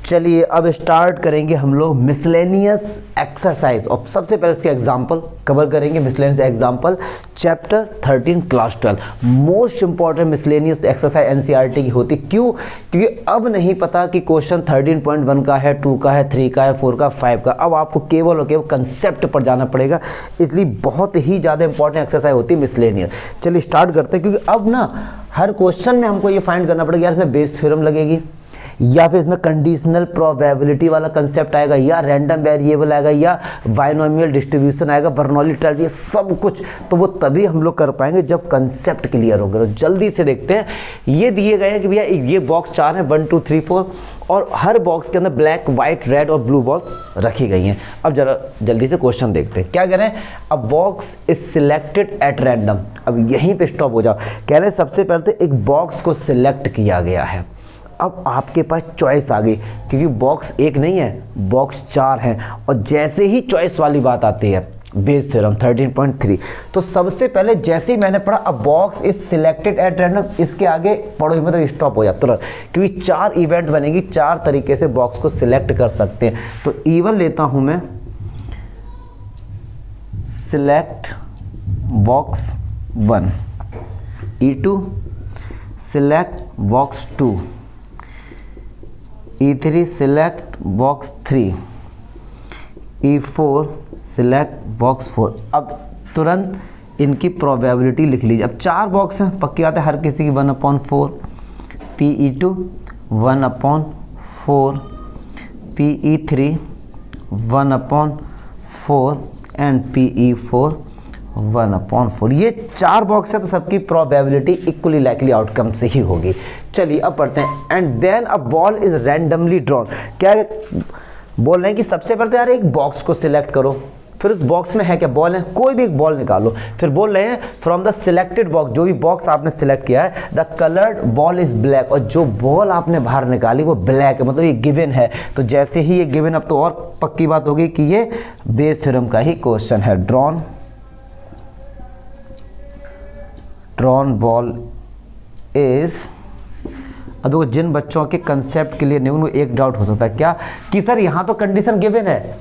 चलिए अब स्टार्ट करेंगे हम लोग मिसलेनियस एक्सरसाइज और सबसे पहले उसके एग्जांपल कवर करेंगे। Miscellaneous example chapter 13 class 12 most important miscellaneous exercise NCERT की होती। क्यों? क्योंकि अब नहीं पता कि क्वेश्चन 13.1 का है, 2 का है, 3 का है, 4 का, 5 का। अब आपको केवल और केवल कंसेप्ट पर जाना पड़ेगा, इसलिए बहुत ही ज़्यादा इंपॉर्टेंट एक्सरसाइज होती है मिसलेनियस। चलिए स्टार्ट करते हैं, क्योंकि अब ना हर क्वेश्चन में हमको ये फाइंड करना पड़ेगा यार इसमें बेस थ्योरम लगेगी या फिर इसमें कंडीशनल प्रोबेबिलिटी वाला कंसेप्ट आएगा या रैंडम वेरिएबल आएगा या बाइनोमियल डिस्ट्रीब्यूशन आएगा, बर्नौली ट्रायल्स, ये सब कुछ तो वो तभी हम लोग कर पाएंगे जब कंसेप्ट क्लियर होगा। तो जल्दी से देखते हैं। ये दिए गए हैं कि भैया ये बॉक्स 4 है, 1 2 3 4 और हर बॉक्स के अंदर ब्लैक, व्हाइट, रेड और ब्लू बॉल्स रखी गई हैं। अब जरा जल्दी से क्वेश्चन देखते हैं क्या कह रहे हैं। अ box is selected at random. अब यहीं पे स्टॉप हो जाओ। कह रहे हैं सबसे पहले तो एक बॉक्स को सिलेक्ट किया गया है। अब आपके पास चॉइस आ गई, क्योंकि बॉक्स एक नहीं है, बॉक्स 4 हैं। और जैसे ही चॉइस वाली बात आती है बेस थ्योरम 13.3, तो सबसे पहले जैसे ही मैंने पढ़ा अ box is selected at random, इसके आगे पढ़ो मतलब स्टॉप हो जाता तुरंत, क्योंकि 4 इवेंट बनेगी, 4 तरीके से बॉक्स को सिलेक्ट कर सकते हैं। तो E1 लेता हूं मैं, select box 1, E2 select box 2, E3 select box 3, E4 select box 4। अब तुरंत इनकी प्रोबेबिलिटी लिख लीजिए। अब 4 बॉक्स हैं, पक्की बात है हर किसी की 1/4, PE2 1/4, PE3 1/4 एंड PE4 1/4। ये 4 बॉक्स है तो सबकी प्रोबेबिलिटी इक्वली लाइकली आउटकम से ही होगी। चलिए अब पढ़ते हैं। And then a ball is randomly drawn. क्या बोल रहे हैं कि सबसे पहले तो यार एक बॉक्स को सिलेक्ट करो, फिर उस बॉक्स में है क्या, बॉल है, कोई भी एक बॉल निकालो। फिर बोल रहे हैं फ्रॉम द सिलेक्टेड बॉक्स, जो भी बॉक्स आपने सिलेक्ट किया है, the coloured ball is black. और जो बॉल आपने बाहर निकाली वो ब्लैक है, मतलब ये गिवन है। तो जैसे ही ये गिवन, अब तो और पक्की बात होगी कि ये बेस थ्योरम का ही क्वेश्चन है। Drawn ball is. अब देखो जिन बच्चों के कंसेप्ट के लिए नहीं, उनको एक डाउट हो सकता है क्या कि सर यहाँ तो कंडीशन गिवन है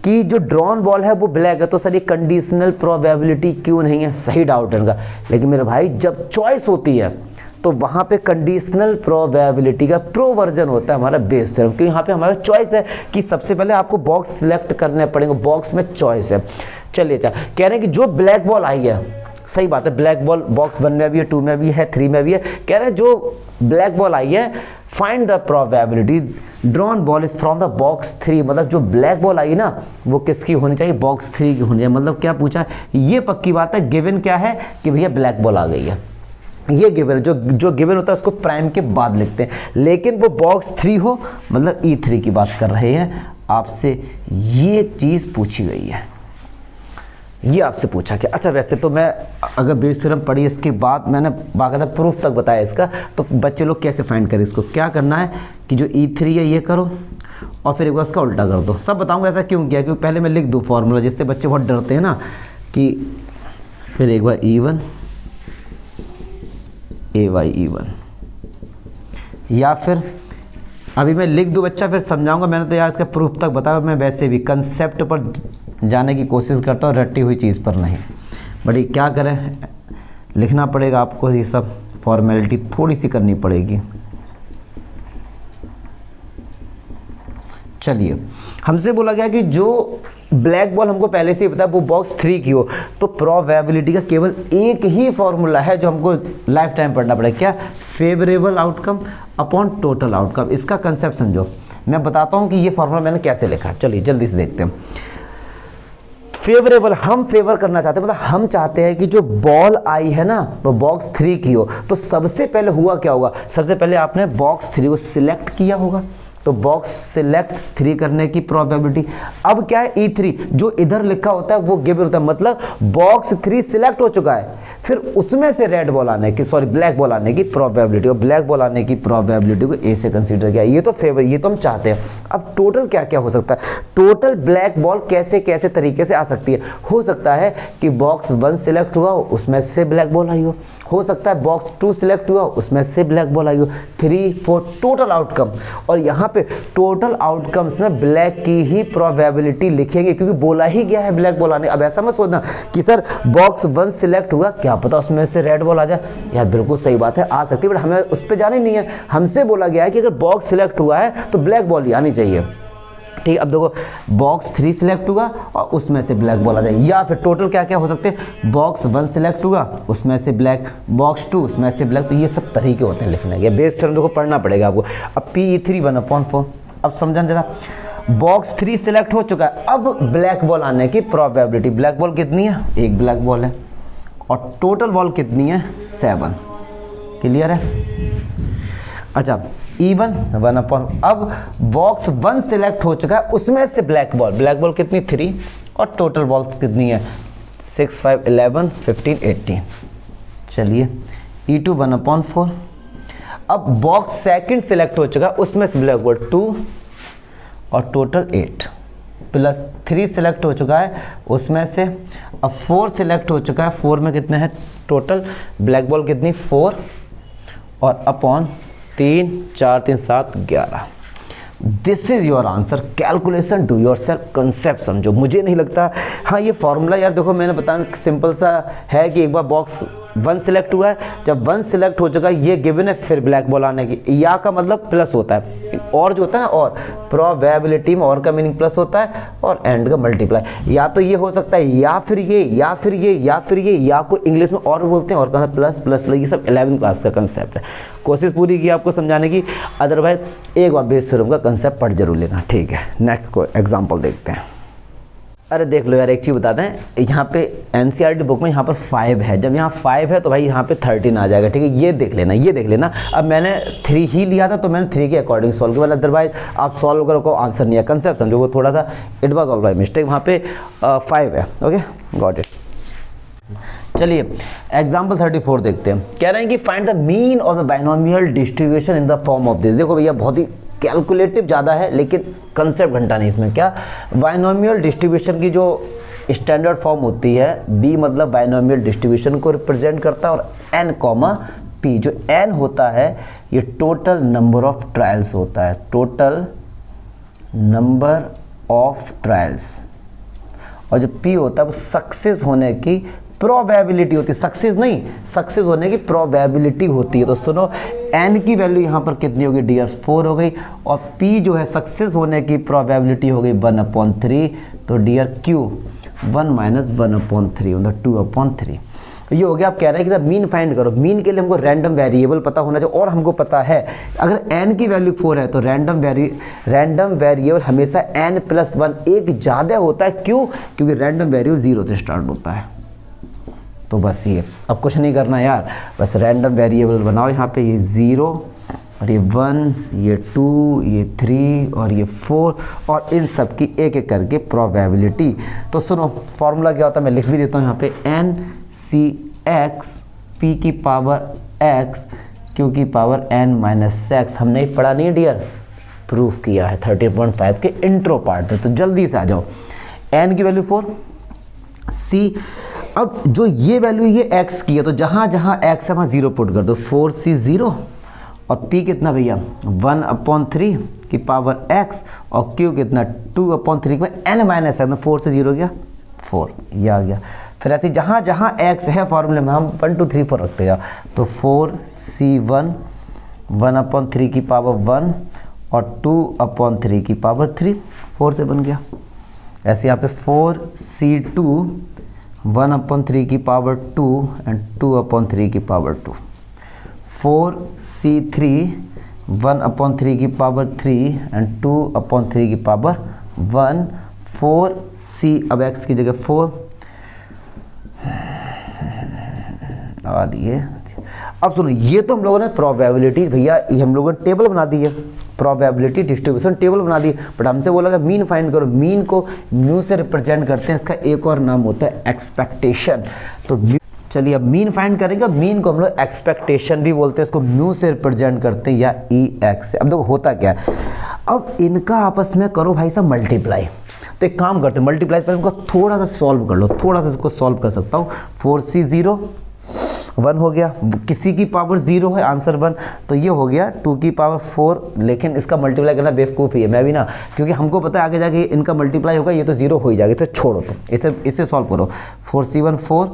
कि जो ड्रॉन बॉल है वो ब्लैक है, तो सर ये कंडीशनल प्रोबेबिलिटी क्यों नहीं है? सही डाउट है इनका। लेकिन मेरे भाई जब चॉइस होती है तो वहाँ पे कंडीशनल प्रोबेबिलिटी का प्रो वर्जन होता है हमारा बेस थ्योरम, क्योंकि यहाँ पे हमारा चॉइस है कि सबसे पहले आपको बॉक्स सिलेक्ट करने पड़ेंगे, बॉक्स में चॉइस है। चलिए कह रहे हैं कि जो ब्लैक बॉल आई है, सही बात है, ब्लैक बॉल बॉक्स 1 में भी है, 2 में भी है, 3 में भी है। कह रहे हैं जो ब्लैक बॉल आई है, find the probability drawn ball is from the box 3। मतलब जो ब्लैक बॉल आई ना वो किसकी होनी चाहिए? बॉक्स 3 की होनी चाहिए। मतलब क्या पूछा? ये पक्की बात है, गिवन क्या है कि भैया ब्लैक बॉल आ गई है। ये गिवन है, जो गिवन होता है उसको प्राइम के बाद लिखते हैं, लेकिन वो बॉक्स 3 हो, मतलब E3 की बात कर रहे हैं। आपसे ये चीज़ पूछी गई है, ये आपसे पूछा कि अच्छा वैसे तो मैं अगर बेस थ्योरम पढ़ी इसके बाद मैंने बाकायदा प्रूफ तक बताया इसका, तो बच्चे लोग कैसे फाइंड करें इसको? क्या करना है कि जो E3 है ये करो और फिर एक बार उसका उल्टा कर दो। सब बताऊंगा ऐसा क्यों किया, क्योंकि पहले मैं लिख दूँ फॉर्मूला, जिससे बच्चे बहुत डरते हैं ना कि फिर एक बार E1 AY E1, या फिर अभी मैं लिख दूँ बच्चा फिर समझाऊंगा। मैंने तो यार इसका प्रूफ तक बताया, मैं वैसे भी कंसेप्ट पर जाने की कोशिश करता हूँ, रटी हुई चीज़ पर नहीं। बट ये क्या करें, लिखना पड़ेगा आपको, ये सब फॉर्मेलिटी थोड़ी सी करनी पड़ेगी। चलिए हमसे बोला गया कि जो ब्लैक बॉल हमको पहले से ही पता है वो बॉक्स 3 की हो, तो प्रोबेबिलिटी का केवल एक ही फॉर्मूला है जो हमको लाइफ टाइम पढ़ना पड़ेगा। क्या? Favourable outcome upon total outcome. इसका कंसेप्ट समझो, मैं बताता हूँ कि ये फॉर्मूला मैंने कैसे लिखा। चलिए जल्दी से देखते हैं। फेवरेबल, हम फेवर करना चाहते हैं, मतलब हम चाहते हैं कि जो बॉल आई है ना वो बॉक्स 3 की हो। तो सबसे पहले हुआ क्या होगा? सबसे पहले आपने बॉक्स 3 को सिलेक्ट किया होगा, तो बॉक्स सिलेक्ट 3 करने की प्रोबेबिलिटी। अब क्या है? E3 जो इधर लिखा होता है वो गिवन होता है, मतलब बॉक्स 3 सिलेक्ट हो चुका है, फिर उसमें से रेड बॉल आने की, सॉरी ब्लैक बॉल आने की प्रोबेबिलिटी, और ब्लैक बॉल आने की प्रोबेबिलिटी को A से कंसीडर किया। ये तो फेवर, ये तो हम चाहते हैं। अब टोटल क्या क्या हो सकता है, टोटल ब्लैक बॉल कैसे कैसे तरीके से आ सकती है। हो सकता है कि बॉक्स 1 सिलेक्ट हुआ हो, उसमें से ब्लैक बॉल आई हो सकता है बॉक्स 2 सिलेक्ट हुआ उसमें से ब्लैक बॉल आई हो, 3 4 टोटल आउटकम। और यहाँ पे टोटल आउटकम्स में ब्लैक की ही प्रोबेबिलिटी लिखेंगे क्योंकि बोला ही गया है ब्लैक बॉल आने। अब ऐसा मत सोचना कि सर बॉक्स 1 सिलेक्ट हुआ, क्या पता उसमें से रेड बॉल आ जाए। यार बिल्कुल सही बात है, आ सकती है, बट हमें उस पर जाना ही नहीं है। हमसे बोला गया है कि अगर बॉक्स सिलेक्ट हुआ है तो ब्लैक बॉल ही आनी चाहिए। ठीक है, अब देखो बॉक्स 3 सिलेक्ट हुआ और उसमें से ब्लैक बॉल आ जाए, या फिर टोटल क्या क्या हो सकते हैं, बॉक्स 1 सिलेक्ट हुआ उसमें से ब्लैक, बॉक्स 2 उसमें से ब्लैक। तो ये सब तरीके होते हैं लिखने के, बेस थ्योरम देखो पढ़ना पड़ेगा आपको। अब PE3 1/4। अब समझा जरा, बॉक्स 3 सिलेक्ट हो चुका है, अब ब्लैक बॉल आने की प्रोबेबिलिटी, ब्लैक बॉल कितनी है, एक ब्लैक बॉल है और टोटल बॉल कितनी है 7। क्लियर है। अच्छा E1 1/। अब बॉक्स 1 सिलेक्ट हो चुका है, उसमें से ब्लैक बॉल कितनी 3 और टोटल बॉल्स कितनी है 6 5 11 15 18। चलिए E2 1/4। अब बॉक्स सेकंड सिलेक्ट हो चुका है, उसमें से ब्लैक बॉल 2 और टोटल 8 प्लस 3 सिलेक्ट हो चुका है उसमें से, अब 4 सिलेक्ट हो चुका है, 4 में कितने हैं टोटल ब्लैक बॉल कितनी 4 और upon 3 4 3 7 11। This is your answer. Calculation do your self, concept समझो। मुझे नहीं लगता, हाँ ये फॉर्मूला यार देखो मैंने बताया सिंपल सा है कि एक बार बॉक्स 1 सिलेक्ट हुआ है, जब 1 सिलेक्ट हो चुका है ये गिवन है, फिर ब्लैक बॉल आने की, या का मतलब प्लस होता है, और जो होता है ना, और प्रोबेबिलिटी में और का मीनिंग प्लस होता है और एंड का मल्टीप्लाई। या तो ये हो सकता है या फिर ये या फिर ये या फिर ये, या को इंग्लिश में और बोलते हैं, और का प्लस प्लस प्लस। ये सब 11वीं क्लास का कंसेप्ट है। कोशिश पूरी की आपको समझाने की, अदरवाइज एक बार बेस थ्योरम का कंसेप्ट पढ़ जरूर लेना। ठीक है, नेक्स्ट को एग्जाम्पल देखते हैं। अरे देख लो यार, एक चीज़ बताते हैं, यहाँ पे NCERT बुक में यहाँ पर 5 है, जब यहाँ 5 है तो भाई यहाँ पे 13 आ जाएगा। ठीक है, ये देख लेना, ये देख लेना। अब मैंने 3 ही लिया था तो मैंने 3 के अकॉर्डिंग सॉल्व किया, अदरवाइज आप सॉल्व करो को आंसर नहीं है। कंसेप्ट समझो, वो थोड़ा सा it was all by mistake, वहाँ पे 5 है। Okay, got it. चलिए एग्जाम्पल 34 देखते हैं। कह रहे हैं कि find the mean of the binomial distribution in the form of this. देखो भैया बहुत ही कैलकुलेटिव ज़्यादा है लेकिन कंसेप्ट घंटा नहीं इसमें। क्या बाइनोमियल डिस्ट्रीब्यूशन की जो स्टैंडर्ड फॉर्म होती है, बी मतलब बाइनोमियल डिस्ट्रीब्यूशन को रिप्रेजेंट करता है, और n कॉमा p, जो n होता है ये टोटल नंबर ऑफ ट्रायल्स होता है, टोटल नंबर ऑफ ट्रायल्स, और जो p होता है वो सक्सेस होने की प्रोबेबिलिटी होती है, सक्सेस नहीं, सक्सेस होने की प्रोबेबिलिटी होती है। तो सुनो n की वैल्यू यहाँ पर कितनी होगी डियर 4 हो गई, और p जो है सक्सेस होने की प्रोबेबिलिटी हो गई 1/3। तो डियर q 1 - 1/3 मतलब 2/3। ये हो गया। आप कह रहे हैं कि मीन फाइंड करो, मीन के लिए हमको रैंडम वेरिएबल पता होना चाहिए, और हमको पता है अगर n की वैल्यू 4 है तो रैंडम वेरिएबल हमेशा n+1 एक ज़्यादा होता है। क्यों? क्योंकि रैंडम वेरिएबल 0 से स्टार्ट होता है। तो बस ये, अब कुछ नहीं करना यार, बस रैंडम वेरिएबल बनाओ। यहाँ पे ये 0 और ये 1, ये 2, ये 3 और ये 4, और इन सब की एक एक करके प्रोबेबिलिटी। तो सुनो फॉर्मूला क्या होता है, मैं लिख भी देता हूँ यहाँ पे, NCX P की पावर x Q की पावर n-x। हमने पढ़ा नहीं डियर, प्रूफ किया है 13.5 के इंट्रो पार्ट में। तो जल्दी से आ जाओ, n की वैल्यू 4, C, अब जो ये वैल्यू ये x की है तो जहाँ जहाँ x है वहाँ 0 पुट कर दो, 4C 0, और p कितना भैया 1/3 की पावर x, और q कितना 2/3 में n-x, 4 से 0 गया 4, ये आ गया। फिर ऐसे जहाँ जहाँ x है फॉर्मूले में हम 1 2 3 4 रखते जाओ, तो 4C1 1/3 की पावर 1 और 2/3 की पावर 3, 4 से बन गया। ऐसे यहाँ पे 4C2 1/3 की पावर 2 एंड 2/3 की पावर 2, 4C3 1/3 की पावर 3 एंड 2/3 की पावर 1, 4C, अब x की जगह 4 और ये। अब सुनो, ये तो हम लोगों ने प्रोबेबिलिटी भैया, ये हम लोगों ने टेबल बना दी है, प्रोबेबिलिटी डिस्ट्रीब्यूशन टेबल बना दी, बट हमसे बोला मीन फाइंड करो। मीन को म्यू से रिप्रेजेंट करते हैं, इसका एक और नाम होता है एक्सपेक्टेशन। तो चलिए अब मीन फाइंड करेंगे। मीन को हम लोग एक्सपेक्टेशन भी बोलते हैं, इसको म्यू से रिप्रेजेंट करते हैं या ई एक्स से। अब देखो होता क्या है, अब इनका आपस में करो भाई साहब मल्टीप्लाई। तो एक काम करते हैं, मल्टीप्लाई पर इनको थोड़ा सा सॉल्व कर लो, थोड़ा सा इसको सॉल्व कर सकता हूँ। 4c 0 1 हो गया, किसी की पावर 0 है, आंसर 1, तो ये हो गया 2 की पावर 4। लेकिन इसका मल्टीप्लाई करना बेवकूफ़ी है, मैं भी ना, क्योंकि हमको पता है आगे जाके इनका मल्टीप्लाई होगा, ये तो 0 हो ही जाएगा, तो छोड़ो, तो इसे सॉल्व करो। 4c1 4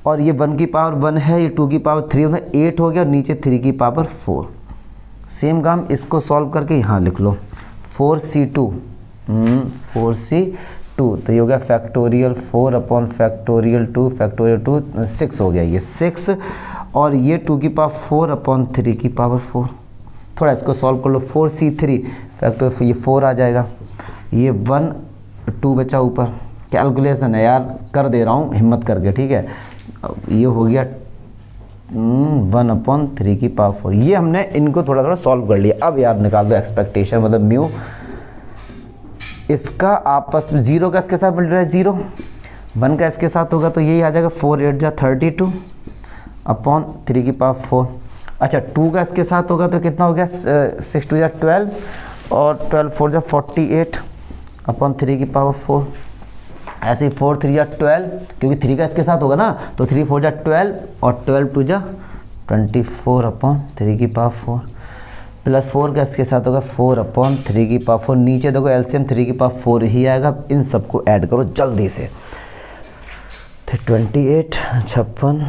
और ये 1 की पावर 1 है, ये 2 की पावर 3 होगा, 8 हो गया, और नीचे 3 की पावर 4। सेम काम इसको सॉल्व करके यहाँ लिख लो 4c2 तो ये हो गया फैक्टोरियल 4 अपॉन फैक्टोरियल 2 6 हो गया, ये 6, और ये 2 की पावर 4 अपॉन 3 की पावर 4। थोड़ा इसको सॉल्व कर लो, 4c3 फैक्टोरियल, ये 4 आ जाएगा, ये 1 2 बचा ऊपर, कैलकुलेशन है यार, कर दे रहा हूँ हिम्मत करके, ठीक है। ये हो गया 1 अपॉन 3 की पावर 4। ये हमने इनको थोड़ा थोड़ा सॉल्व कर लिया। अब यार निकाल दो एक्सपेक्टेशन, मतलब म्यू, इसका आपस में 0 का इसके साथ मल्टीप्लाई 0, 1 का इसके साथ होगा, तो यही आ जाएगा 4 8 जा 32 अपॉन 3 की पावर 4। अच्छा 2 का इसके साथ होगा तो कितना हो गया 6 2 जा 12 और 12 4 जा 48 अपॉन 3 की पावर 4। ऐसे ही 4 3 जा 12, क्योंकि 3 का इसके साथ होगा ना, तो 3 4 जा 12 और 12 2 जा 24 अपॉन 3 की पावर 4, प्लस 4 का इसके साथ होगा 4 अपॉन 3 की पावर 4। नीचे देखो एलसीएम 3 की पावर 4 ही आएगा। इन सबको ऐड करो जल्दी से, 28 56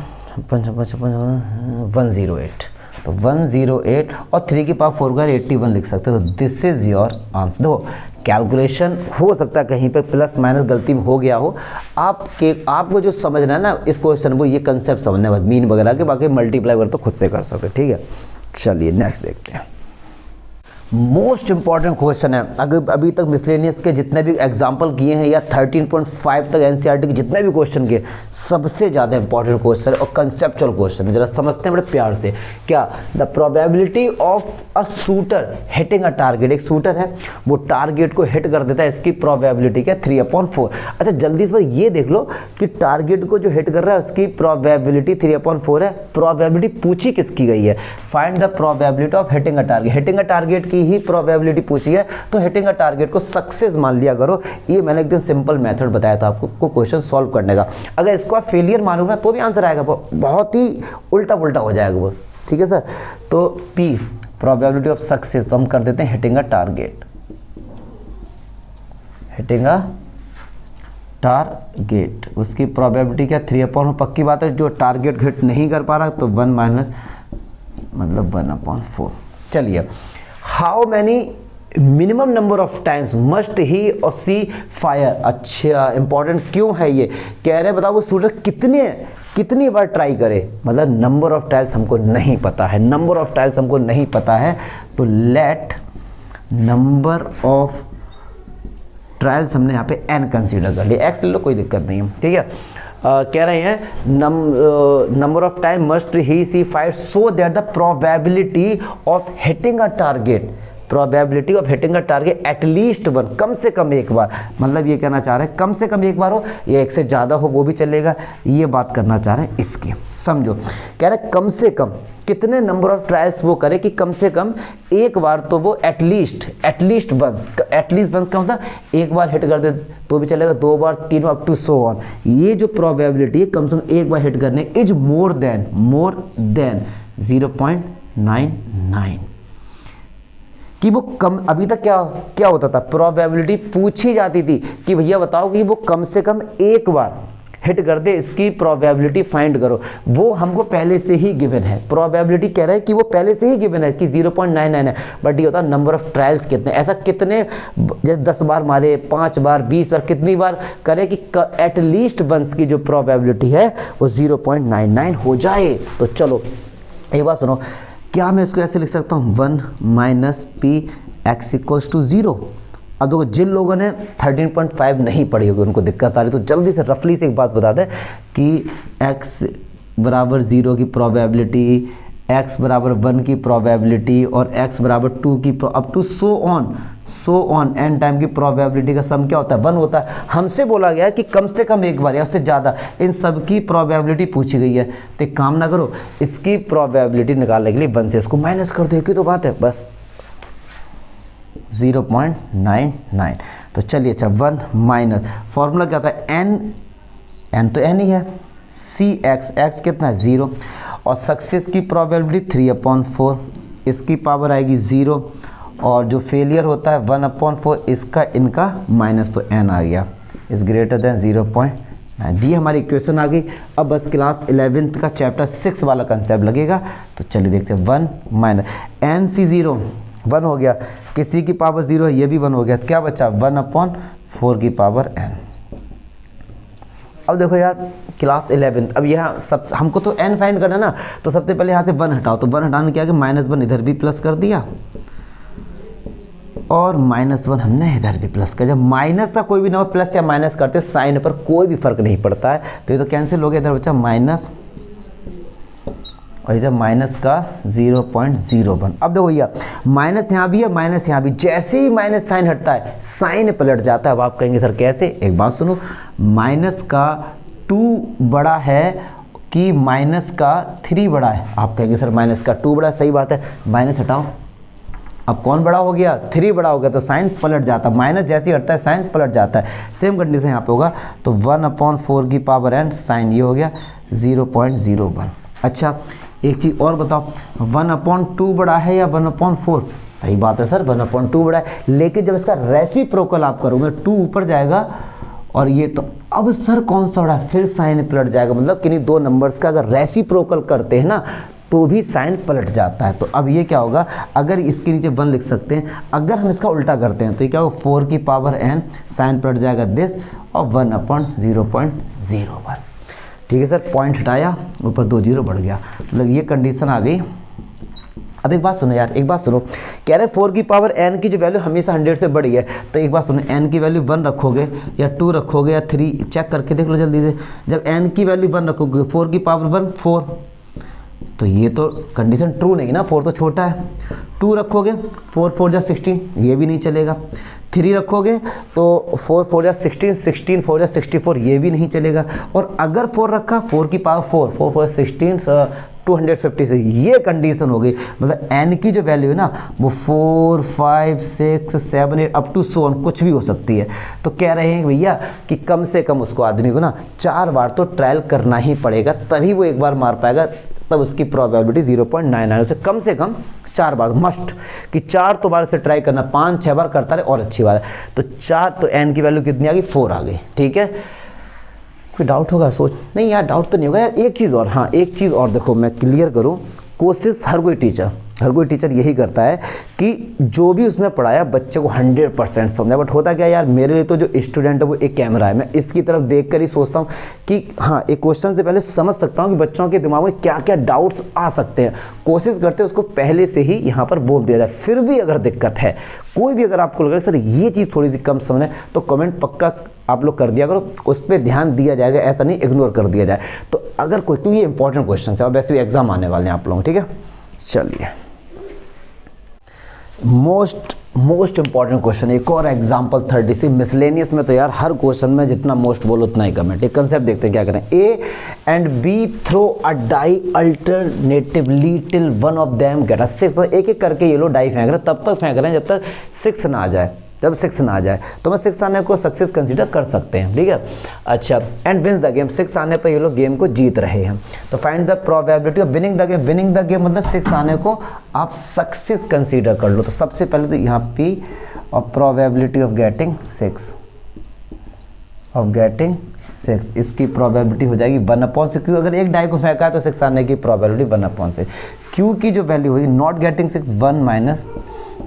108, तो 108 और 3 की पावर 4 का 81 लिख सकते हो। तो दिस इज योर आंसर। देखो कैलकुलेशन हो सकता है कहीं पे प्लस माइनस गलती में हो गया हो, आपको जो समझना है ना इस क्वेश्चन को, ये कंसेप्ट समझना है, मीन वगैरह के, बाकी मल्टीप्लाई वगैरह तो खुद से कर सकते, ठीक है। चलिए नेक्स्ट देखते हैं। मोस्ट इंपॉर्टेंट क्वेश्चन है, अगर अभी तक मिसलेनियस के जितने भी एग्जाम्पल किए हैं या 13.5 तक एनसीईआरटी के जितने भी क्वेश्चन किए, सबसे ज़्यादा इंपॉर्टेंट क्वेश्चन है और कंसेप्चुअल क्वेश्चन है। जरा समझते हैं बड़े प्यार से। क्या the probability of a shooter hitting a target, एक शूटर है वो टारगेट को हिट कर देता है, इसकी प्रोबेबिलिटी क्या 3/4। अच्छा जल्दी से ये देख लो कि टारगेट को जो हिट कर रहा है उसकी प्रोबेबिलिटी 3/4 है। प्रोबेबिलिटी पूछी किसकी गई है, find the probability of hitting a target, hitting a target की ही प्रोबेबिलिटी पूछी है, तो हिटिंग अ टारगेट को सक्सेस मान लिया करो। ये मैंने एकदम सिंपल मेथड बताया था आपको क्वेश्चन सॉल्व करने का। अगर इसको आप फेलियर मानोगे ना तो भी आंसर आएगा, बहुत ही उल्टा पुल्टा हो जाएगा वो, ठीक है सर। तो पी प्रोबेबिलिटी ऑफ सक्सेस, तो हम कर देते हैं hitting a target, hitting a target, उसकी प्रोबेबिलिटी क्या 3/4। पक्की बात है जो टारगेट हिट नहीं कर पा रहा तो 1 माइनस मतलब 1/4। चलिए how many minimum number of times must he or she fire. अच्छा इंपॉर्टेंट क्यों है ये, कह रहे बताओ वो शूटर कितनी बार ट्राई करे, मतलब नंबर ऑफ ट्रायल्स हमको नहीं पता है, नंबर ऑफ ट्रायल्स हमको नहीं पता है, तो लेट नंबर ऑफ ट्रायल्स हमने यहाँ पे n कंसीडर कर लिया, x ले लो कोई दिक्कत नहीं है, ठीक है। कह रहे हैं number of time must he see fire so that the probability of hitting a target, probability of hitting a target at least 1, कम से कम एक बार, मतलब ये कहना चाह रहे हैं कम से कम एक बार हो या एक से ज़्यादा हो वो भी चलेगा, ये बात करना चाह रहे हैं इसकी, समझो। कह रहे हैं कम से कम कितने नंबर ऑफ ट्रायल्स वो करे कि कम से कम एक बार तो वो एटलीस्ट वंस का मतलब एक बार हिट कर दे तो भी चलेगा, 2 बार 3 बार अप टू सो ऑन। ये जो प्रोबेबिलिटी है कम से कम एक बार हिट करने इज मोर देन 0.99 कि वो कम, अभी तक क्या होता था, प्रोबेबिलिटी पूछी जाती थी कि भैया बताओ कि वो कम से कम एक बार हिट कर दे, इसकी प्रोबेबिलिटी फाइंड करो। वो हमको पहले से ही गिवन है, प्रोबेबिलिटी कह रहा है कि वो पहले से ही गिवन है कि 0.99 है, बट ये होता है नंबर ऑफ ट्रायल्स कितने, ऐसा कितने, जैसे 10 बार मारे, 5 बार, 20 बार, कितनी बार करे कि एटलीस्ट वंस की जो प्रोबेबिलिटी है वो 0.99 हो जाए। तो चलो एक बात सुनो, क्या मैं इसको ऐसे लिख सकता हूँ 1 minus P X equals to 0। अब देखो जिन लोगों ने 13.5 नहीं पढ़ी होगी उनको दिक्कत आ रही, तो जल्दी से रफली से एक बात बता दें कि x बराबर 0 की प्रोबेबिलिटी x बराबर 1 की प्रोबेबिलिटी और x बराबर 2 की up to so on n time की प्रोबेबिलिटी का सम क्या होता है 1 होता है। हमसे बोला गया है कि कम से कम एक बार या उससे ज़्यादा इन सब की प्रोबेबिलिटी पूछी गई है। तो एक काम ना करो, इसकी प्रोबेबिलिटी निकालने के लिए 1 से इसको माइनस कर दो, एक ही तो बात है बस 0.99। तो चलिए अच्छा 1 माइनस फॉर्मूला क्या होता है n तो n ही है, सी x कितना है 0 और सक्सेस की प्रोबेबिलिटी 3/4, इसकी पावर आएगी 0 और जो फेलियर होता है 1/4 इसका इनका माइनस, तो n आ गया इज ग्रेटर देन 0.9। दी हमारी इक्वेशन आ गई। अब बस क्लास 11th का चैप्टर 6 वाला कंसेप्ट लगेगा। तो चलिए देखते हैं 1 माइनस n सी 0 1 हो गया, किसी की पावर 0 है ये भी 1 हो गया, क्या बचा 1/4 की पावर n। अब देखो यार क्लास 11 अब यहाँ सब हमको तो n फाइंड करना ना, तो सबसे पहले यहाँ से 1 हटाओ। तो 1 हटाने क्या कि -1 इधर भी प्लस कर दिया और -1 हमने इधर भी प्लस कर। जब माइनस का कोई भी नंबर प्लस या माइनस करते साइन पर कोई भी फर्क नहीं पड़ता है, तो ये तो कैंसिल हो गया, इधर बचा माइनस और इधर माइनस का 0.01। अब देखो भैया माइनस यहाँ भी है माइनस यहाँ भी, जैसे ही माइनस साइन हटता है साइन पलट जाता है। अब आप कहेंगे सर कैसे, एक बात सुनो, माइनस का 2 बड़ा है कि माइनस का 3 बड़ा है। आप कहेंगे सर माइनस का 2 बड़ा है, सही बात है, माइनस हटाओ, अब कौन बड़ा हो गया 3 बड़ा हो गया, तो साइन पलट जाता है, माइनस जैसे ही हटता है साइन पलट जाता है। सेम कंडीशन यहाँ पे होगा, तो 1/4 की पावर n साइन ये हो गया 0.01। अच्छा एक चीज़ और बताओ, 1/2 बड़ा है या 1/4? सही बात है सर 1/2 बड़ा है, लेकिन जब इसका रेसिप्रोकल आप करोगे 2 ऊपर जाएगा और ये, तो अब सर कौन सा बड़ा है, फिर साइन पलट जाएगा। मतलब किन्हीं दो नंबर्स का अगर रेसिप्रोकल करते हैं ना तो भी साइन पलट जाता है। तो अब ये क्या होगा, अगर इसके नीचे 1 लिख सकते हैं, अगर हम इसका उल्टा करते हैं तो ये क्या होगा 4 की पावर n साइन पलट जाएगा दिस और 1/0.01। ठीक है सर, पॉइंट हटाया ऊपर 2 0 बढ़ गया, मतलब ये कंडीशन आ गई। अब एक बात सुनो यार, एक बात सुनो, कह रहे 4 की पावर n की जो वैल्यू हमेशा 100 से बड़ी है। तो एक बात सुनो, n की वैल्यू 1 रखोगे या 2 रखोगे या 3, चेक करके देख लो जल्दी से। जब n की वैल्यू 1 रखोगे 4 की पावर 1 4, तो ये तो कंडीशन ट्रू नहीं ना, 4 तो छोटा है। 2 रखोगे 4 4 जा 16, ये भी नहीं चलेगा। 3 रखोगे तो 4 4 जा 16, 16 4 जा 64, ये भी नहीं चलेगा। और अगर 4 रखा 4 की पावर 4 4 4 16 256, ये कंडीशन हो गई। मतलब n की जो वैल्यू है ना वो 4 5 6 7 8 अप टू 100 कुछ भी हो सकती है। तो कह रहे हैं भैया कि कम से कम उसको आदमी को ना 4 बार तो ट्रायल करना ही पड़ेगा, तभी वो एक बार मार पाएगा, तब उसकी प्रोबेबिलिटी 0.99 से कम 4 बार मस्ट, कि 4 तो बार से ट्राई करना, 5 6 बार करता रहे और अच्छी बात है। तो 4 तो n की वैल्यू कितनी आ गई 4 आ गई। ठीक है, कोई डाउट होगा सोच, नहीं यार डाउट तो नहीं होगा यार। एक चीज़ और, हाँ एक चीज़ और देखो मैं क्लियर करूँ, कोशिश हर कोई टीचर यही करता है कि जो भी उसने पढ़ाया बच्चे को 100% समझा। बट होता क्या यार, मेरे लिए तो जो स्टूडेंट है वो एक कैमरा है, मैं इसकी तरफ देख कर ही सोचता हूँ कि हाँ एक क्वेश्चन से पहले समझ सकता हूँ कि बच्चों के दिमाग में क्या क्या डाउट्स आ सकते हैं। कोशिश करते हैं उसको पहले से ही यहाँ पर बोल दिया जाए। फिर भी अगर दिक्कत है कोई भी, अगर आपको लगे सर ये चीज़ थोड़ी सी कम समझ है, तो कमेंट पक्का आप लोग कर दिया करो, उस पर ध्यान दिया जाएगा, ऐसा नहीं इग्नोर कर दिया जाए। तो अगर कोई, तो ये इंपॉर्टेंट क्वेश्चन है और वैसे भी एग्जाम आने वाले हैं आप लोगों, ठीक है। चलिए मोस्ट इंपॉर्टेंट क्वेश्चन, एक और एग्जांपल 36 मिसलेनियस में तो यार हर क्वेश्चन में जितना मोस्ट बोलो उतना ही कम है। एक कंसेप्ट देखते हैं क्या करें। A and B throw a die alternatively till one of them get a 6। मतलब एक एक करके ये लोग डाई फेंक रहे हैं, तब तक फेंक रहे हैं जब तक 6 ना आ जाए। जब 6 ना आ जाए तो मैं 6 आने को सक्सेस कंसीडर कर सकते हैं, ठीक है। अच्छा, एंड विंस द गेम, 6 आने पर ये लोग गेम को जीत रहे हैं। तो find the probability of winning the game. Winning the game मतलब 6 आने को आप सक्सेस कंसीडर कर लो। तो सबसे पहले तो यहाँ पे और प्रोबेबिलिटी ऑफ गेटिंग 6, इसकी प्रोबेबिलिटी हो जाएगी 1/6। क्यों, अगर एक डाई को फेंका है तो 6 आने की प्रोबेबिलिटी 1/6। क्यू की जो वैल्यू होगी नॉट गेटिंग 6 1 माइनस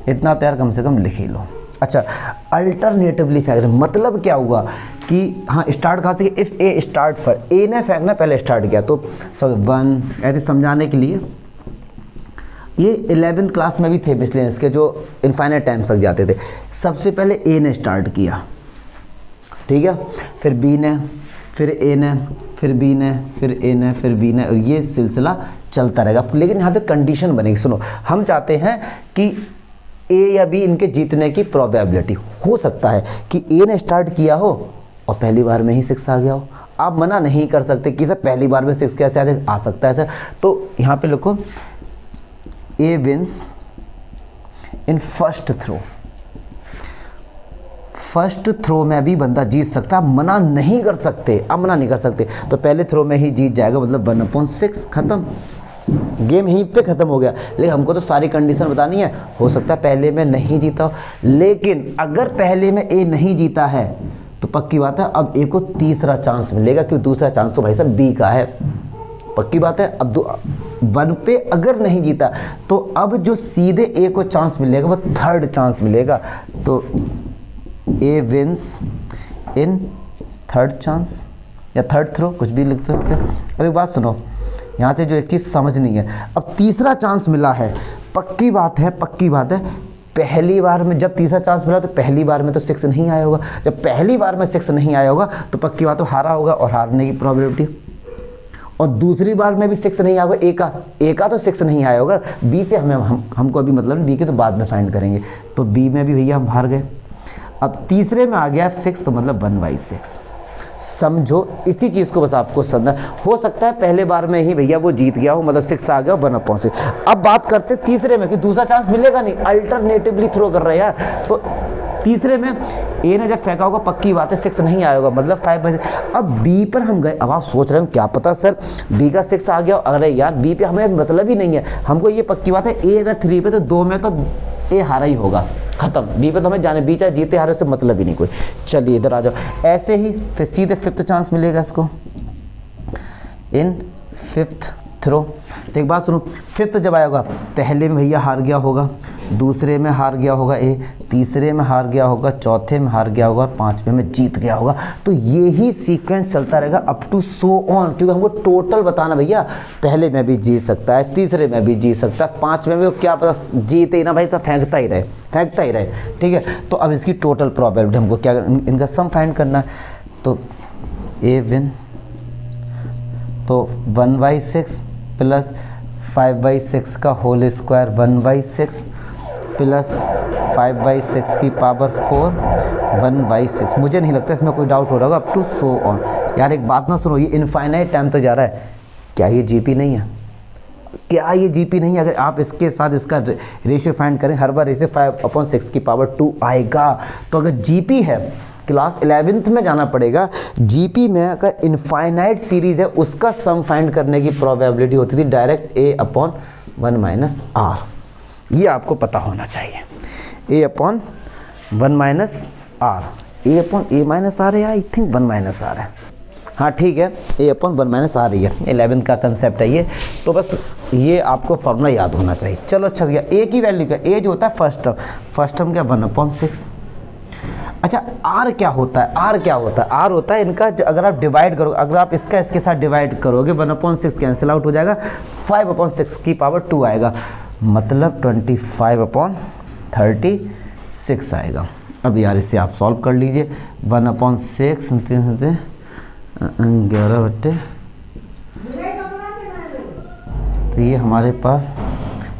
इतना, तो यार कम से कम लिख ही लो। अच्छा, अल्टरनेटिवली फेंक रहे, मतलब क्या हुआ कि हाँ स्टार्ट कहाँ से, इफ़ ए स्टार्ट फर, ए ने फेंकना पहले स्टार्ट किया तो सब 1, ऐसे समझाने के लिए। ये 11th क्लास में भी थे पिछले इसके, जो इनफाइनाइट टाइम तक जाते थे। सबसे पहले ए ने स्टार्ट किया, ठीक है, फिर बी ने, फिर ए ने, फिर बी ने, फिर ए ने, फिर बी ने, और ये सिलसिला चलता रहेगा। लेकिन यहाँ पे कंडीशन बनेगी, सुनो, हम चाहते हैं कि ए या बी इनके जीतने की प्रोबेबिलिटी। हो सकता है कि ए ने स्टार्ट किया हो और पहली बार में ही 6 आ गया हो। आप मना नहीं कर सकते कि सर पहली बार में 6 कैसे आ सकता है सर। तो यहाँ पे लिखो A wins in first throw. First throw में भी बंदा जीत सकता है, मना नहीं कर सकते, आप मना नहीं कर सकते। तो पहले थ्रो में ही जीत जाएगा, मतलब 1/6 खत्म, गेम यहीं पे खत्म हो गया। लेकिन हमको तो सारी कंडीशन बतानी है। हो सकता है पहले में नहीं जीता हो, लेकिन अगर पहले में ए नहीं जीता है तो पक्की बात है अब ए को तीसरा चांस मिलेगा, क्योंकि दूसरा चांस तो भाई साहब बी का है, पक्की बात है। अब 1 पे अगर नहीं जीता तो अब जो सीधे ए को चांस मिलेगा वो थर्ड चांस मिलेगा। तो ए विंस इन थर्ड चांस या थर्ड थ्रो, कुछ भी लिखते हो। अब एक बात सुनो, यहाँ से जो एक चीज़ समझनी है, अब तीसरा चांस मिला है, पक्की बात है, पक्की बात है, पहली बार में जब तीसरा चांस मिला तो पहली बार में तो 6 नहीं आया होगा। जब पहली बार में 6 नहीं आया होगा तो पक्की बात तो हारा होगा और हारने की प्रोबेबिलिटी। और दूसरी बार में भी 6 नहीं आया होगा, ए का तो 6 नहीं आया होगा, बी से हमको अभी मतलब बी के तो बाद में फाइंड करेंगे। तो बी में भी भैया हम हार गए। अब तीसरे में आ गया 6, तो मतलब 1/6। समझो, इसी चीज़ को बस आपको समझना। हो सकता है पहले बार में ही भैया वो जीत गया हो, मतलब 6 आ गया 1/6। अब बात करते तीसरे में कि दूसरा चांस मिलेगा नहीं, अल्टरनेटिवली थ्रो कर रहे हैं यार। तो तीसरे में ए ने जब फेंका होगा पक्की बात है 6 नहीं आया होगा, मतलब 5/6। अब बी पर हम गए, अब आप सोच रहे हो क्या पता सर बी का 6 आ गया। अरे यार बी पे हमें मतलब ही नहीं है, हमको ये पक्की बात है ए अगर 3 पे तो 2 में तो ए हारा ही होगा, खत्म। बी पे तो हमें जाने, बी चाहे जीते हारे उससे मतलब ही नहीं कोई। चलिए इधर आ जाओ। ऐसे ही फिर सीधे 5th चांस मिलेगा इसको इन 5th थ्रो। तो एक बात सुनो, 5th जब आएगा पहले में भैया हार गया होगा, दूसरे में हार गया होगा ए, तीसरे में हार गया होगा, चौथे में हार गया होगा, 5वें में जीत गया होगा। तो ये ही सीक्वेंस चलता रहेगा अप टू सो ऑन, क्योंकि हमको टोटल बताना भैया, पहले में भी जीत सकता है, तीसरे में भी जीत सकता है, 5वें में क्या पता जीते ही ना भाई, सब फेंकता ही रहे, फेंकता ही रहे, ठीक है। तो अब इसकी टोटल प्रोबेबिलिटी हमको क्या, इनका सम फाइंड करना है। तो ए विन तो 1/6 प्लस 5/6 का होल स्क्वायर 1/6 प्लस 5/6 की पावर 4 1/6। मुझे नहीं लगता इसमें कोई डाउट हो रहा होगा अप टू सो ऑन। यार एक बात ना सुनो, ये इनफाइनाइट टाइम तो जा रहा है, क्या ये जीपी नहीं है? क्या ये जीपी नहीं है? अगर आप इसके साथ इसका रेशियो फाइंड करें, हर बार रेशियो 5/6 की पावर 2 आएगा। तो अगर जीपी है, क्लास 11th में जाना पड़ेगा। जीपी में अगर इनफाइनाइट सीरीज है उसका सम फाइंड करने की प्रोबेबिलिटी होती थी डायरेक्ट a/1 - r। ये आपको पता होना चाहिए, a/1 - r, a/a - r है, आई थिंक 1 - r है। हाँ ठीक है, a/1 - r ही है, 11th का कंसेप्ट है ये। तो बस ये आपको फॉर्मूला याद होना चाहिए। चलो अच्छा भैया, a की वैल्यू क्या, a जो होता है फर्स्ट टर्म क्या 1/6। अच्छा r क्या होता है, r क्या होता है? r होता है इनका, अगर आप डिवाइड करो, अगर आप इसका इसके साथ डिवाइड करोगे 1/6 कैंसिल आउट हो जाएगा, 5/6 की पावर 2 आएगा, मतलब 25/36 आएगा। अब यार इसे आप सॉल्व कर लीजिए, 1/6 11/, तो ये हमारे पास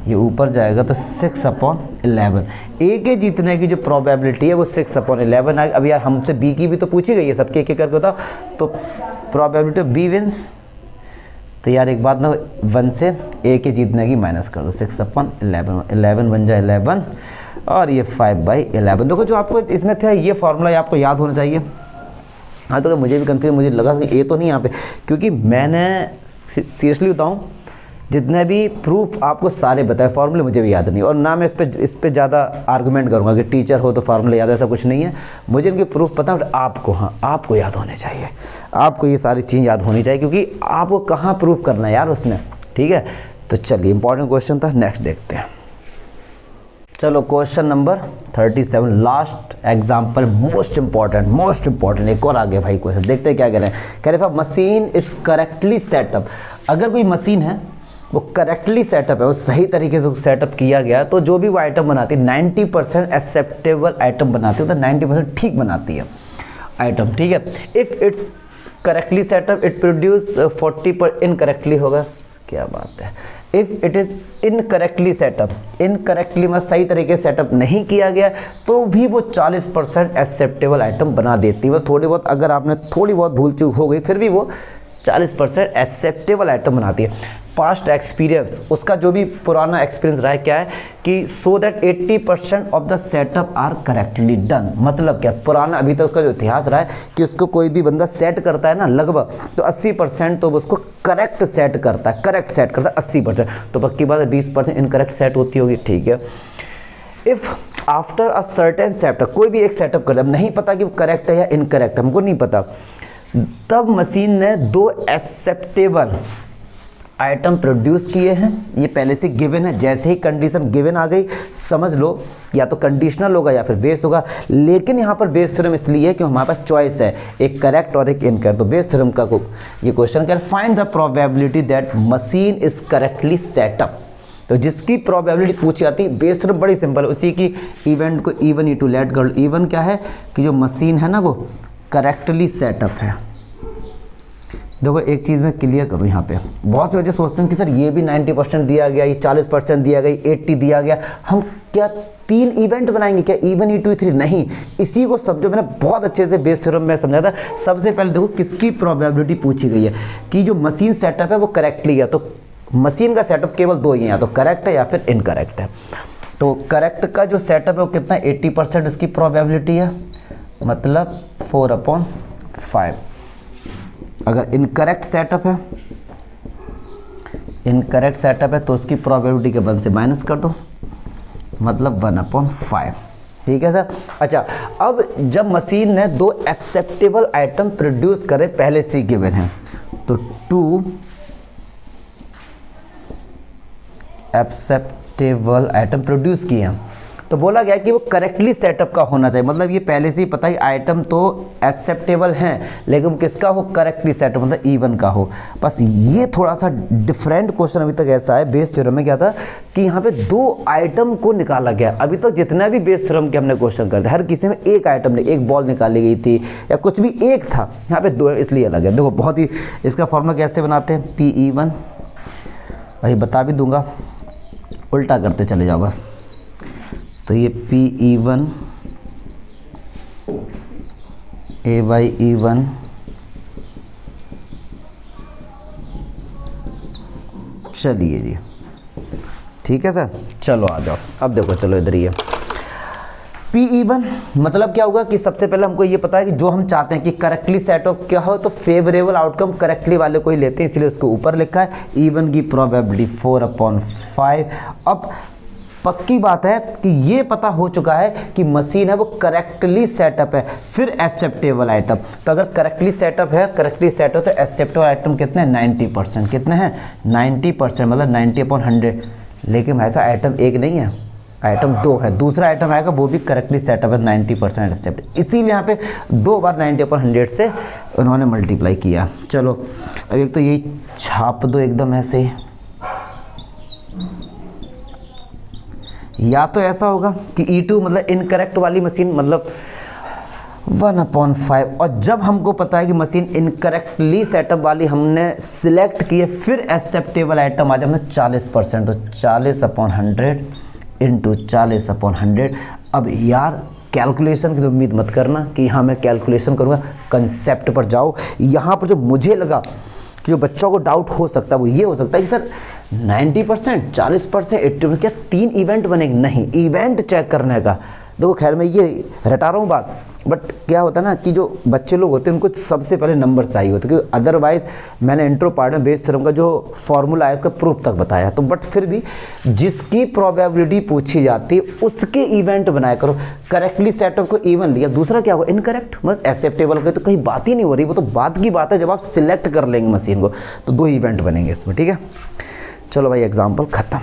ये ऊपर जाएगा तो 6/11। ए के जीतने की जो प्रोबेबिलिटी है वो 6/11 आएगी। अब यार हमसे बी की भी तो पूछी गई है, सबके एक एक करके बताओ। तो प्रोबेबिलिटी बी विंस, तो यार एक बात ना, 1 से ए के जीतने की माइनस कर दो, 6/11, 11 बन जाए 11 और ये 5/11। देखो जो आपको इसमें था ये फॉर्मूला आपको याद होना चाहिए। हाँ तो मुझे भी कंफ्यूज, मुझे लगा कि ए तो नहीं यहाँ पे, क्योंकि मैंने सीरियसली बताऊँ जितने भी प्रूफ आपको सारे बताए, फार्मूले मुझे भी याद नहीं, और ना मैं इस पे ज़्यादा आर्गुमेंट करूँगा कि टीचर हो तो फार्मूले याद, ऐसा कुछ नहीं है। मुझे इनके प्रूफ पता है, आपको, हाँ आपको याद होने चाहिए, आपको ये सारी चीज़ याद होनी चाहिए, क्योंकि आपको कहाँ प्रूफ करना है यार उसमें, ठीक है। तो चलिए इंपॉर्टेंट क्वेश्चन था, नेक्स्ट देखते हैं। चलो question number 37, last example, most important एक और आगे भाई क्वेश्चन, देखते हैं क्या कह रहे हैं। कह रहे मशीन इज करेक्टली सेटअप। अगर कोई मशीन है वो करेक्टली सेटअप है, वो सही तरीके से सेटअप किया गया, तो जो भी वो आइटम बनाती है 90% एक्सेप्टेबल आइटम बनाती है, तो 90% ठीक बनाती है आइटम, ठीक है। If it's correctly setup it produce 40 पर इनकरेक्टली होगा, क्या बात है। If it is incorrectly setup, incorrectly मतलब सही तरीके से सेटअप नहीं किया गया तो भी वो 40% एक्सेप्टेबल आइटम बना देती है। वो थोड़ी बहुत, अगर आपने थोड़ी बहुत भूल चूक हो गई फिर भी वो 40% एक्सेप्टेबल आइटम बनाती है। पास्ट एक्सपीरियंस, उसका जो भी पुराना एक्सपीरियंस रहा है क्या है कि so that 80% of the setup are correctly done. मतलब क्या, पुराना अभी तक उसका जो इतिहास रहा है कि उसको कोई भी बंदा सेट करता है ना लगभग, तो 80% तो उसको करेक्ट सेट करता है, करेक्ट सेट करता है 80%। तो पक्की बात है 20% इनकरेक्ट सेट होती होगी, ठीक है। If after a certain setup, कोई भी एक सेटअप करता है, नहीं पता कि वो करेक्ट है या इनकरेक्ट, हमको नहीं पता, तब मशीन ने 2 एक्सेप्टेबल आइटम प्रोड्यूस किए हैं, ये पहले से गिवन है। जैसे ही कंडीशन गिवन आ गई समझ लो या तो कंडीशनल होगा या फिर बेस होगा। लेकिन यहाँ पर बेस थ्योरम इसलिए है कि हमारे पास चॉइस है, एक करेक्ट और एक इनकरेक्ट। तो बेस थ्योरम का ये क्वेश्चन क्या है, find the probability that machine is correctly setup. तो जिसकी प्रोबेबिलिटी पूछी जाती है, बेस थ्योरम बड़ी सिंपल है, उसी की इवेंट को even E two let girl. Even क्या है कि जो मशीन है ना वो करेक्टली सेटअप है। देखो एक चीज़ मैं क्लियर करूँ यहाँ पे, बहुत से बच्चे सोचते हैं कि सर ये भी 90% दिया गया, ये 40% दिया गया, 80 दिया गया, हम क्या 3 इवेंट बनाएंगे क्या, इवन ई 2 3? नहीं, इसी को समझो। मैंने बहुत अच्छे से बेस थ्योरम में समझा था। सबसे पहले देखो किसकी प्रोबेबिलिटी पूछी गई है कि जो मशीन सेटअप है वो करेक्टली है। तो मशीन का सेटअप केवल 2 ही है, या तो करेक्ट है या फिर इनकरेक्ट है। तो करेक्ट का जो सेटअप है वो कितना, 80% उसकी प्रोबेबिलिटी है, मतलब 4/5। अगर इनकरेक्ट सेटअप है, इनकरेक्ट सेटअप है तो उसकी प्रोबेबिलिटी के 1 से माइनस कर दो, मतलब 1/5। ठीक है सर। अच्छा, अब जब मशीन ने 2 एक्सेप्टेबल आइटम प्रोड्यूस करे, पहले से गिवन है, तो 2 एक्सेप्टेबल आइटम प्रोड्यूस किए हैं, तो बोला गया कि वो करेक्टली सेटअप का होना चाहिए। मतलब ये पहले से ही पता है आइटम तो एक्सेप्टेबल हैं, लेकिन किसका हो, करेक्टली सेटअप, मतलब इवन का हो। बस ये थोड़ा सा डिफरेंट क्वेश्चन अभी तक ऐसा है। बेस थ्योरम में क्या था कि यहाँ पे 2 आइटम को निकाला गया। अभी तक जितना भी बेस थ्योरम के हमने क्वेश्चन करते हर किसी में एक आइटम ने, एक बॉल निकाली गई थी या कुछ भी एक था, यहाँ पे 2 इसलिए अलग है। देखो बहुत ही, इसका फॉर्मूला कैसे बनाते हैं, PE1, वही बता भी दूंगा, उल्टा करते चले जाओ बस। तो ये PE1 A/E1 चलिए जी, ठीक है सर। चलो आ जाओ, अब देखो, चलो इधर ही है। PE1 मतलब क्या होगा कि सबसे पहले हमको ये पता है कि जो हम चाहते हैं कि करेक्टली सेटअप क्या हो, तो फेवरेबल आउटकम करेक्टली वाले को ही लेते हैं, इसलिए उसको ऊपर लिखा है। E1 की प्रोबेबिलिटी 4/5। अब पक्की बात है कि ये पता हो चुका है कि मशीन है वो करेक्टली सेटअप है, फिर एक्सेप्टेबल आइटम। तो अगर करेक्टली सेटअप है, करेक्टली सेटअप तो एक्सेप्टेबल आइटम कितने हैं, 90%। कितने हैं, 90%, मतलब 90/100। लेकिन ऐसा आइटम एक नहीं है, आइटम 2 है। दूसरा आइटम आएगा वो भी करेक्टली सेटअप है, 90% एक्सेप्ट। इसीलिए यहाँ पे 2 बार 90/100 से उन्होंने मल्टीप्लाई किया। चलो अब एक तो यही छाप दो एकदम ऐसे ही, या तो ऐसा होगा कि E2 मतलब इनकरेक्ट वाली मशीन, मतलब 1/5। और जब हमको पता है कि मशीन इनकरेक्टली सेटअप वाली हमने सिलेक्ट की है, फिर एक्सेप्टेबल आइटम आ जाए हमने 40%, तो 40/100 इंटू 40/100। अब यार कैलकुलेशन की तो उम्मीद मत करना कि हाँ मैं कैलकुलेशन करूँगा, कंसेप्ट पर जाओ। यहाँ पर जो मुझे लगा कि जो बच्चों को डाउट हो सकता है वो ये हो सकता है कि सर 90%, 40%, 80%, क्या 3 इवेंट बनेंगे? नहीं, इवेंट चेक करने का। देखो खैर मैं ये रटा रहा हूँ बात, बट क्या होता है ना कि जो बच्चे लोग होते हैं उनको सबसे पहले नंबर चाहिए होते हैं, क्योंकि अदरवाइज मैंने इंट्रो पार्ट में बेस थ्योरम का जो फॉर्मूला है उसका प्रूफ तक बताया। तो बट फिर भी जिसकी प्रोबेबिलिटी पूछी जाती है उसके इवेंट बनाया करो। करेक्टली सेटअप को इवन लिया, दूसरा क्या होगा, इनकरेक्ट, बस एक्सेप्टेबल का तो कहीं बात ही नहीं हो रही। वो तो बात की बात है जब आप सिलेक्ट कर लेंगे मशीन को, तो 2 इवेंट बनेंगे इसमें। ठीक है, चलो भाई एग्जाम्पल खत्म।